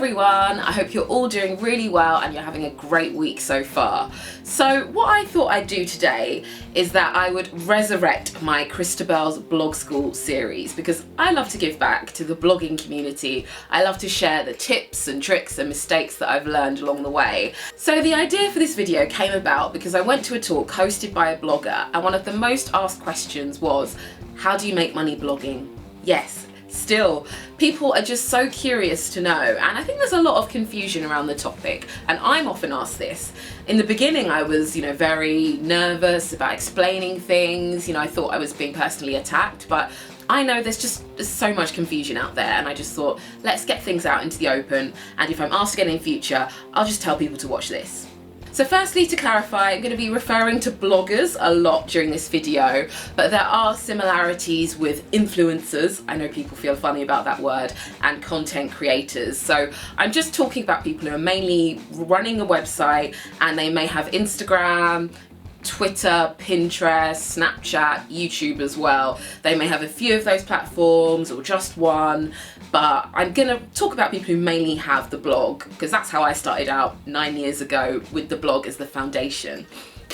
everyone, I hope you're all doing really well and you're having a great week so far. So what I thought I'd do today is that I would resurrect my Kristabel's blog school series, because I love to give back to the blogging community. I love to share the tips and tricks and mistakes that I've learned along the way. So the idea for this video came about because I went to a talk hosted by a blogger, and one of the most asked questions was, how do you make money blogging? Yes. Still, people are just so curious to know, and I think there's a lot of confusion around the topic, and I'm often asked this. In the beginning I was, very nervous about explaining things, I thought I was being personally attacked, but I know there's so much confusion out there, and I just thought, let's get things out into the open, and if I'm asked again in future, I'll just tell people to watch this. So firstly, to clarify, I'm going to be referring to bloggers a lot during this video, but there are similarities with influencers, I know people feel funny about that word, and content creators. So I'm just talking about people who are mainly running a website, and they may have Instagram, Twitter, Pinterest, Snapchat, YouTube as well. They may have a few of those platforms or just one, but I'm gonna talk about people who mainly have the blog, because that's how I started out 9 years ago, with the blog as the foundation.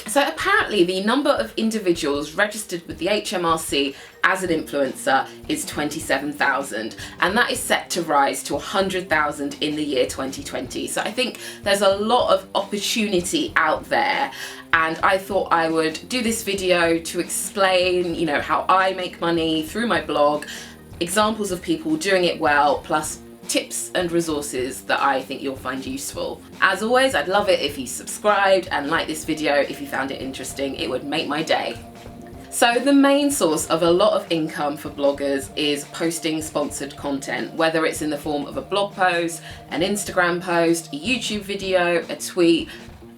So apparently the number of individuals registered with the HMRC as an influencer is 27,000, and that is set to rise to 100,000 in the year 2020. So I think there's a lot of opportunity out there, and I thought I would do this video to explain, how I make money through my blog, examples of people doing it well, plus tips and resources that I think you'll find useful. As always, I'd love it if you subscribed and liked this video if you found it interesting. It would make my day. So the main source of a lot of income for bloggers is posting sponsored content, whether it's in the form of a blog post, an Instagram post, a YouTube video, a tweet.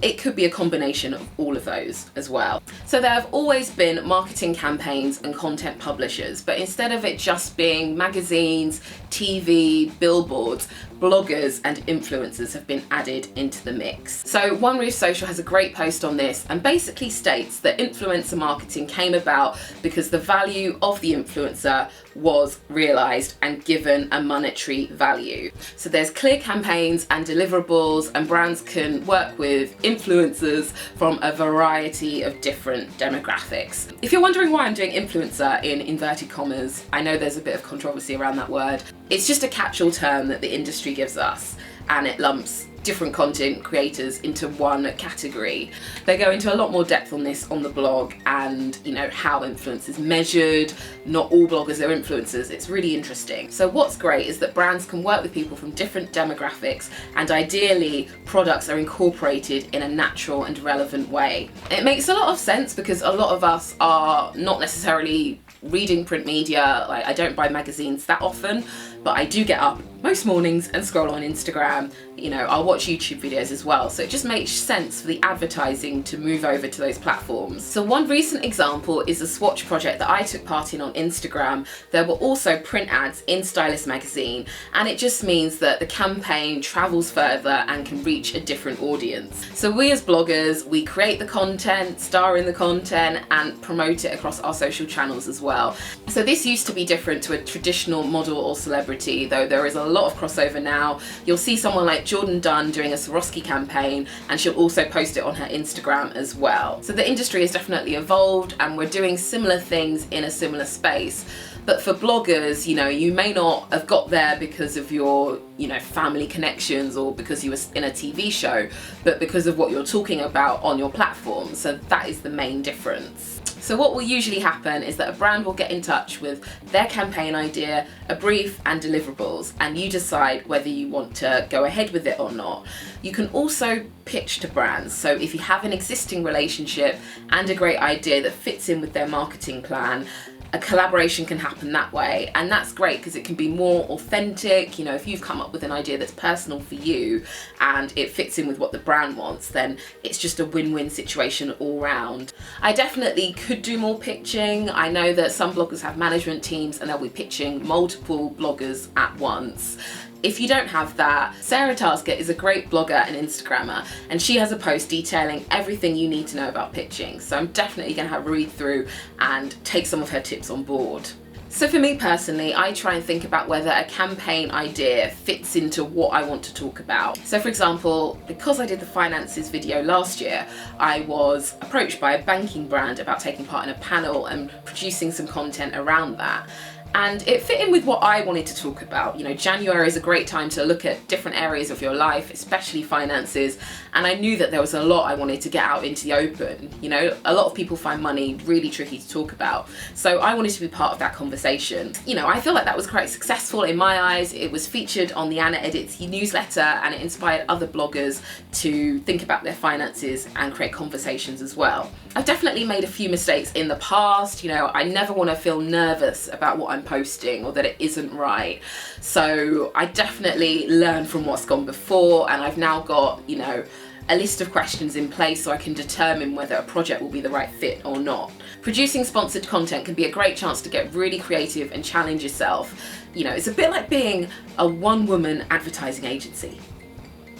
It could be a combination of all of those as well. So there have always been marketing campaigns and content publishers, but instead of it just being magazines, TV, billboards, bloggers and influencers have been added into the mix. So One Roof Social has a great post on this, and basically states that influencer marketing came about because the value of the influencer was realised and given a monetary value. So there's clear campaigns and deliverables, and brands can work with influencers from a variety of different demographics. If you're wondering why I'm doing influencer in inverted commas, I know there's a bit of controversy around that word. It's just a catch-all term that the industry gives us, and it lumps different content creators into one category. They go into a lot more depth on this on the blog, and how influence is measured. Not all bloggers are influencers. It's really interesting. So what's great is that brands can work with people from different demographics, and ideally products are incorporated in a natural and relevant way. It makes a lot of sense because a lot of us are not necessarily reading print media. Like, I don't buy magazines that often, but I do get up most mornings and scroll on Instagram. I'll watch YouTube videos as well. So it just makes sense for the advertising to move over to those platforms. So one recent example is a swatch project that I took part in on Instagram. There were also print ads in Stylist magazine, and it just means that the campaign travels further and can reach a different audience. So we as bloggers, we create the content, star in the content, and promote it across our social channels as well. So this used to be different to a traditional model or celebrity, though there is a lot of crossover now. You'll see someone like Jordan Dunn doing a Swarovski campaign, and she'll also post it on her Instagram as well. So the industry has definitely evolved, and we're doing similar things in a similar space. But for bloggers, you may not have got there because of your, family connections or because you were in a TV show, but because of what you're talking about on your platform. So that is the main difference. So what will usually happen is that a brand will get in touch with their campaign idea, a brief and deliverables, and you decide whether you want to go ahead with it or not. You can also pitch to brands. So if you have an existing relationship and a great idea that fits in with their marketing plan, a collaboration can happen that way, and that's great because it can be more authentic. If you've come up with an idea that's personal for you and it fits in with what the brand wants, then it's just a win-win situation all round. I definitely could do more pitching. I know that some bloggers have management teams and they'll be pitching multiple bloggers at once. If you don't have that, Sarah Tasker is a great blogger and Instagrammer, and she has a post detailing everything you need to know about pitching. So I'm definitely going to have a read through and take some of her tips on board. So for me personally, I try and think about whether a campaign idea fits into what I want to talk about. So for example, because I did the finances video last year, I was approached by a banking brand about taking part in a panel and producing some content around that. And it fit in with what I wanted to talk about. You know, January is a great time to look at different areas of your life, especially finances. And I knew that there was a lot I wanted to get out into the open. You know, a lot of people find money really tricky to talk about. So I wanted to be part of that conversation. You know, I feel like that was quite successful in my eyes. It was featured on the Anna Edits newsletter and it inspired other bloggers to think about their finances and create conversations as well. I've definitely made a few mistakes in the past. You know, I never want to feel nervous about what I'm posting or that it isn't right. So I definitely learn from what's gone before, and I've now got, you know, a list of questions in place so I can determine whether a project will be the right fit or not. Producing sponsored content can be a great chance to get really creative and challenge yourself. You know, it's a bit like being a one-woman advertising agency.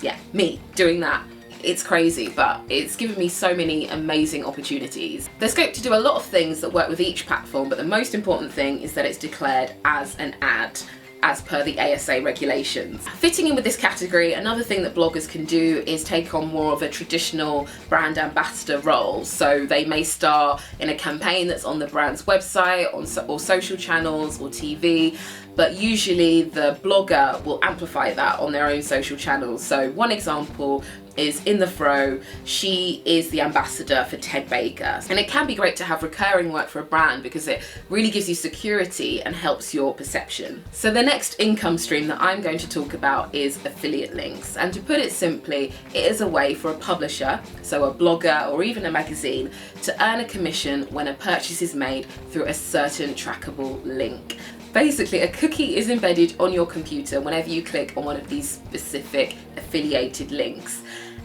Yeah, me doing that. It's crazy, but it's given me so many amazing opportunities. There's scope to do a lot of things that work with each platform, but the most important thing is that it's declared as an ad, as per the ASA regulations. Fitting in with this category, another thing that bloggers can do is take on more of a traditional brand ambassador role. So they may star in a campaign that's on the brand's website, or social channels or TV, but usually the blogger will amplify that on their own social channels. So one example is In The Fro. She is the ambassador for Ted Baker. And it can be great to have recurring work for a brand because it really gives you security and helps your perception. So the next income stream that I'm going to talk about is affiliate links. And to put it simply, it is a way for a publisher, so a blogger or even a magazine, to earn a commission when a purchase is made through a certain trackable link. Basically, a cookie is embedded on your computer whenever you click on one of these specific affiliated links.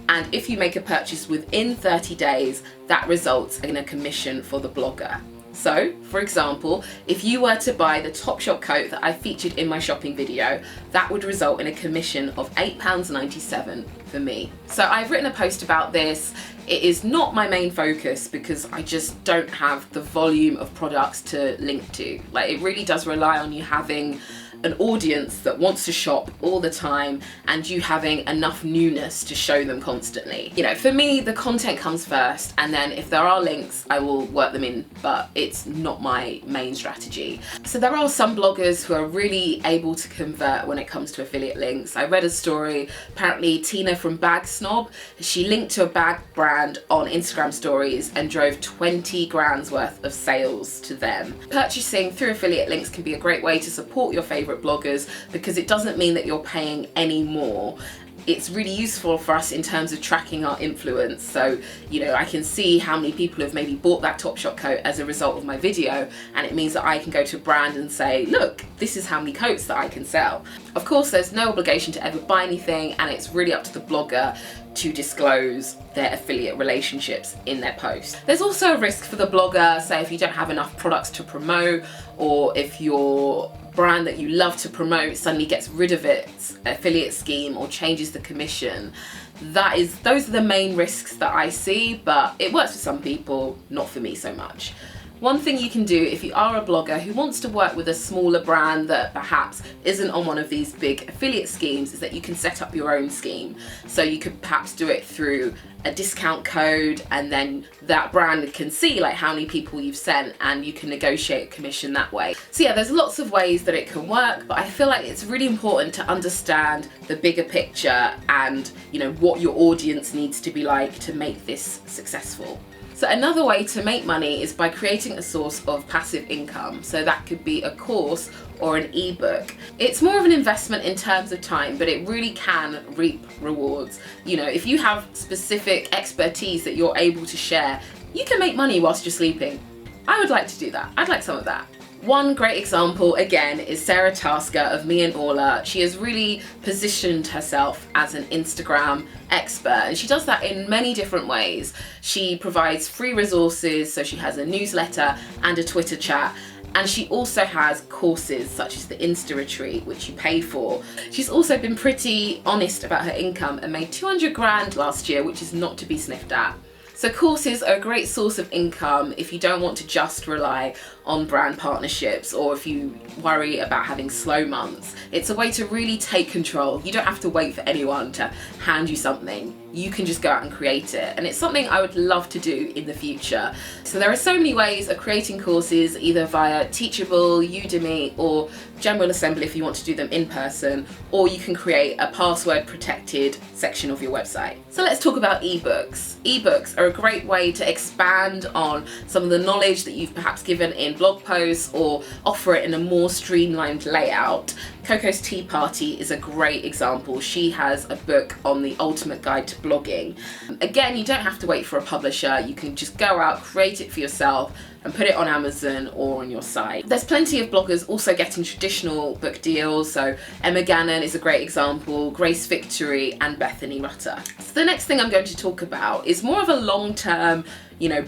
And if you make a purchase within 30 days, that results in a commission for the blogger. So, for example, if you were to buy the Topshop coat that I featured in my shopping video, that would result in a commission of £8.97 for me. So I've written a post about this. It is not my main focus because I just don't have the volume of products to link to. Like, it really does rely on you having an audience that wants to shop all the time and you having enough newness to show them constantly. You know, for me, the content comes first, and then if there are links, I will work them in, but it's not my main strategy. So there are some bloggers who are really able to convert when it comes to affiliate links. I read a story, apparently Tina from Bag Snob, she linked to a bag brand on Instagram stories and drove 20 grand's worth of sales to them. Purchasing through affiliate links can be a great way to support your favorite bloggers because it doesn't mean that you're paying any more. It's really useful for us in terms of tracking our influence. So, you know, I can see how many people have maybe bought that Topshop coat as a result of my video, and it means that I can go to a brand and say, look, this is how many coats that I can sell. Of course, there's no obligation to ever buy anything, and it's really up to the blogger to disclose their affiliate relationships in their post. There's also a risk for the blogger, say if you don't have enough products to promote, or if your brand that you love to promote suddenly gets rid of its affiliate scheme or changes the commission. Those are the main risks that I see, but it works for some people, not for me so much. One thing you can do if you are a blogger who wants to work with a smaller brand that perhaps isn't on one of these big affiliate schemes is that you can set up your own scheme. So you could perhaps do it through a discount code, and then that brand can see like how many people you've sent, and you can negotiate a commission that way. So yeah, there's lots of ways that it can work, but I feel like it's really important to understand the bigger picture and, you know, what your audience needs to be like to make this successful. So another way to make money is by creating a source of passive income. So that could be a course or an ebook. It's more of an investment in terms of time, but it really can reap rewards. You know, if you have specific expertise that you're able to share, you can make money whilst you're sleeping. I would like to do that. I'd like some of that. One great example, again, is Sarah Tasker of Me and Orla. She has really positioned herself as an Instagram expert, and she does that in many different ways. She provides free resources, so she has a newsletter and a Twitter chat, and she also has courses such as the Insta Retreat, which you pay for. She's also been pretty honest about her income and made 200 grand last year, which is not to be sniffed at. So courses are a great source of income if you don't want to just rely on brand partnerships, or if you worry about having slow months, it's a way to really take control. You don't have to wait for anyone to hand you something. You can just go out and create it. And it's something I would love to do in the future. So there are so many ways of creating courses, either via Teachable, Udemy, or General Assembly if you want to do them in person, or you can create a password protected section of your website. So let's talk about ebooks. Ebooks are a great way to expand on some of the knowledge that you've perhaps given in blog posts, or offer it in a more streamlined layout. Coco's Tea Party is a great example. She has a book on the ultimate guide to blogging. Again, you don't have to wait for a publisher. You can just go out, create it for yourself, and put it on Amazon or on your site. There's plenty of bloggers also getting traditional book deals. So Emma Gannon is a great example, Grace Victory, and Bethany Rutter. So the next thing I'm going to talk about is more of a long-term,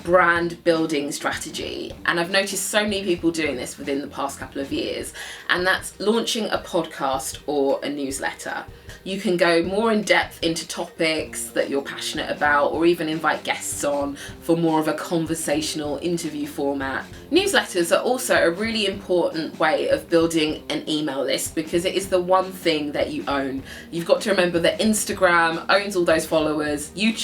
brand building strategy. And I've noticed so many people doing this within the past couple of years, and that's launching a podcast or a newsletter. You can go more in depth into topics that you're passionate about, or even invite guests on for more of a conversational interview format. Newsletters are also a really important way of building an email list, because it is the one thing that you own. You've got to remember that Instagram owns all those followers, even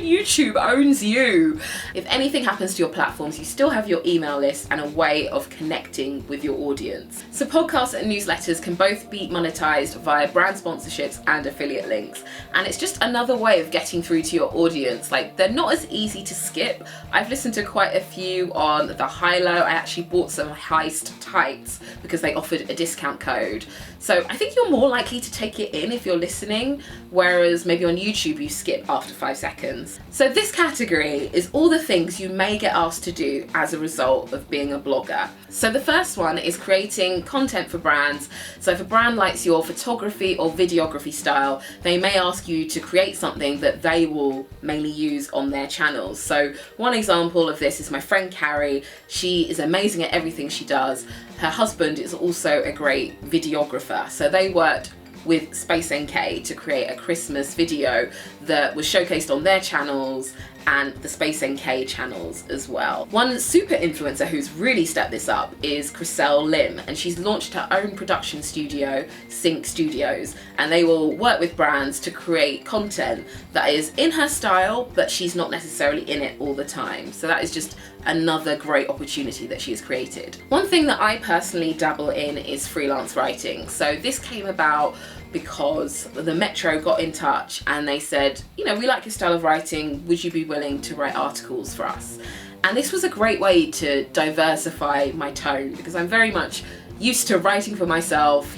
YouTube owns you. If anything happens to your platforms, you still have your email list and a way of connecting with your audience. So podcasts and newsletters can both be monetized via brand sponsorships and affiliate links. And it's just another way of getting through to your audience. Like, they're not as easy to skip. I've listened to quite a few on the high-low. I actually bought some Heist tights because they offered a discount code. So I think you're more likely to take it in if you're listening, whereas maybe on YouTube you skip after 5 seconds. So this category is all the things you may get asked to do as a result of being a blogger. So the first one is creating content for brands. So if a brand likes your photography or videography style, they may ask you to create something that they will mainly use on their channels. So one example of this is my friend Carrie. She is amazing at everything she does. Her husband is also a great videographer. So they worked with Space NK to create a Christmas video that was showcased on their channels and the Space NK channels as well. One super influencer who's really stepped this up is Chriselle Lim, and she's launched her own production studio, Sync Studios, and they will work with brands to create content that is in her style, but she's not necessarily in it all the time. So that is just another great opportunity that she has created. One thing that I personally dabble in is freelance writing. So this came about because the Metro got in touch and they said, we like your style of writing, would you be willing to write articles for us? And this was a great way to diversify my tone, because I'm very much used to writing for myself,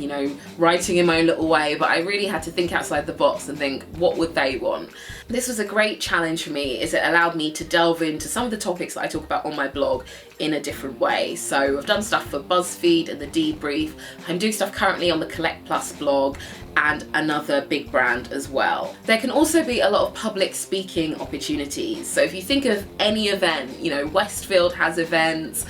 writing in my own little way, but I really had to think outside the box and think, what would they want? This was a great challenge for me, as it allowed me to delve into some of the topics that I talk about on my blog in a different way. So I've done stuff for BuzzFeed and The Debrief. I'm doing stuff currently on the Collect Plus blog and another big brand as well. There can also be a lot of public speaking opportunities. So if you think of any event, Westfield has events,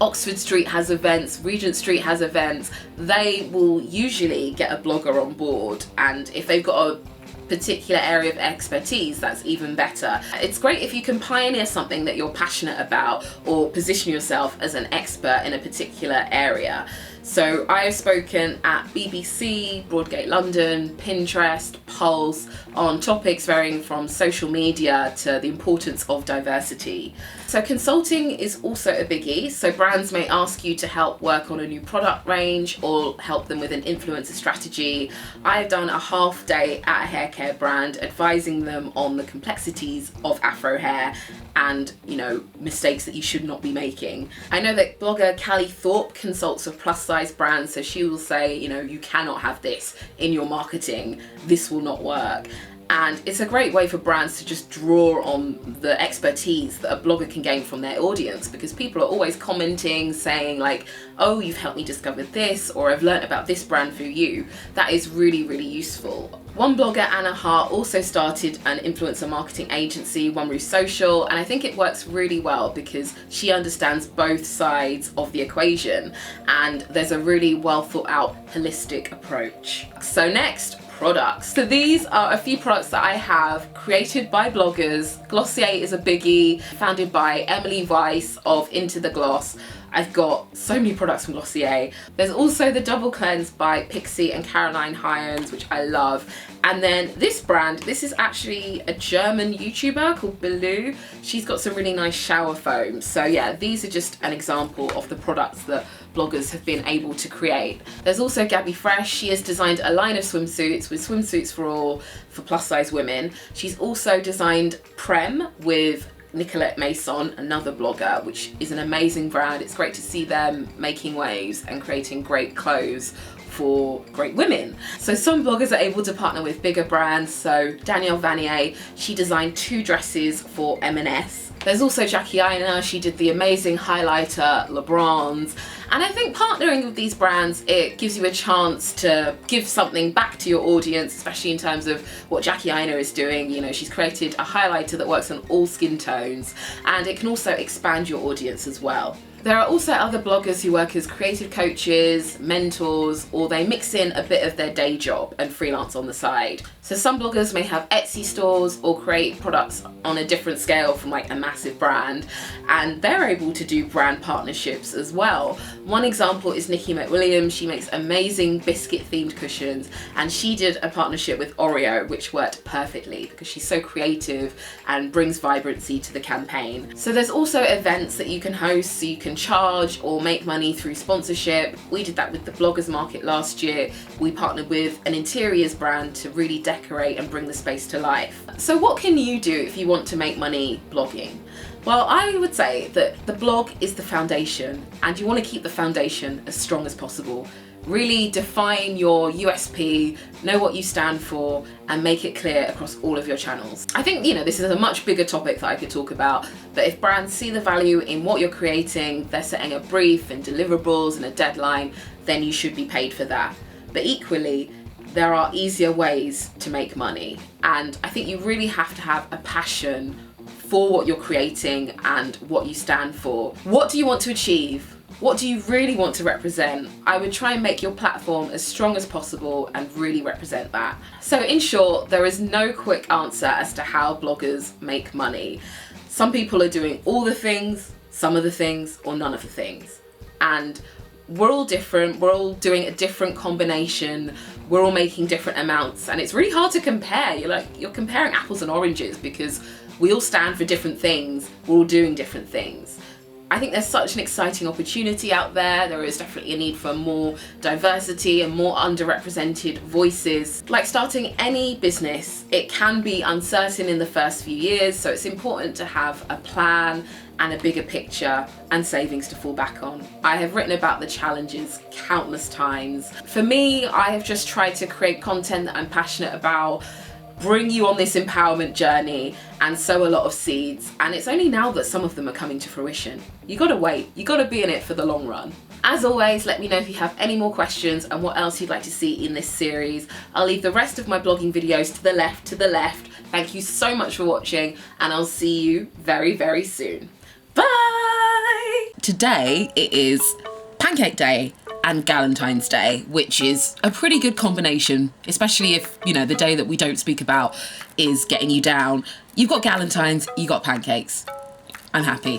Oxford Street has events, Regent Street has events, they will usually get a blogger on board, and if they've got a particular area of expertise, that's even better. It's great if you can pioneer something that you're passionate about, or position yourself as an expert in a particular area. So I have spoken at BBC, Broadgate London, Pinterest, Pulse on topics varying from social media to the importance of diversity. So consulting is also a biggie. So brands may ask you to help work on a new product range or help them with an influencer strategy. I've done a half day at a hair care brand advising them on the complexities of Afro hair and mistakes that you should not be making. I know that blogger Callie Thorpe consults with plus size brands, so she will say, you cannot have this in your marketing, this will not work. And it's a great way for brands to just draw on the expertise that a blogger can gain from their audience, because people are always commenting, saying like, oh, you've helped me discover this, or I've learned about this brand through you. That is really, really useful. One blogger, Anna Hart, also started an influencer marketing agency, One Roof Social, and I think it works really well because she understands both sides of the equation, and there's a really well thought out holistic approach. So next, products. So these are a few products that I have created by bloggers. Glossier is a biggie, founded by Emily Weiss of Into the Gloss. I've got so many products from Glossier. There's also the Double Cleanse by Pixie and Caroline Hyans, which I love. And then this brand, this is actually a German YouTuber called Baloo. She's got some really nice shower foam. So yeah, these are just an example of the products that bloggers have been able to create. There's also Gabby Fresh. She has designed a line of swimsuits with swimsuits for all for plus size women. She's also designed Prem with Nicolette Mason, another blogger, which is an amazing brand. It's great to see them making waves and creating great clothes for great women. So some bloggers are able to partner with bigger brands. So Danielle Vanier, she designed 2 dresses for M&S. There's also Jackie Aina, she did the amazing highlighter LeBron's. And I think partnering with these brands, it gives you a chance to give something back to your audience, especially in terms of what Jackie Aina is doing. You know, she's created a highlighter that works on all skin tones, and it can also expand your audience as well. There are also other bloggers who work as creative coaches, mentors, or they mix in a bit of their day job and freelance on the side. So some bloggers may have Etsy stores or create products on a different scale from like a massive brand, and they're able to do brand partnerships as well. One example is Nikki McWilliams. She makes amazing biscuit themed cushions, and she did a partnership with Oreo, which worked perfectly because she's so creative and brings vibrancy to the campaign. So there's also events that you can host, so you can charge or make money through sponsorship. We did that with the Bloggers Market last year. We partnered with an interiors brand to really decorate and bring the space to life. So what can you do if you want to make money blogging? Well, I would say that the blog is the foundation, and you want to keep the foundation as strong as possible. Really define your USP, know what you stand for, and make it clear across all of your channels. I think, this is a much bigger topic that I could talk about, but if brands see the value in what you're creating, they're setting a brief and deliverables and a deadline, then you should be paid for that. But equally, there are easier ways to make money, and I think you really have to have a passion for what you're creating and what you stand for. What do you want to achieve? What do you really want to represent? I would try and make your platform as strong as possible and really represent that. So in short, there is no quick answer as to how bloggers make money. Some people are doing all the things, some of the things, or none of the things. And we're all different, we're all doing a different combination, we're all making different amounts, and it's really hard to compare. You're comparing apples and oranges because we all stand for different things, we're all doing different things. I think there's such an exciting opportunity out there. There is definitely a need for more diversity and more underrepresented voices. Like starting any business, it can be uncertain in the first few years, so it's important to have a plan and a bigger picture and savings to fall back on. I have written about the challenges countless times. For me, I have just tried to create content that I'm passionate about, bring you on this empowerment journey, and sow a lot of seeds, and it's only now that some of them are coming to fruition. You gotta wait, you gotta be in it for the long run. As always, let me know if you have any more questions and what else you'd like to see in this series. I'll leave the rest of my blogging videos to the left. Thank you so much for watching, and I'll see you very, very soon. Bye! Today it is Pancake Day and Galentine's Day, which is a pretty good combination, especially if, the day that we don't speak about is getting you down. You've got Galentine's, you got pancakes. I'm happy.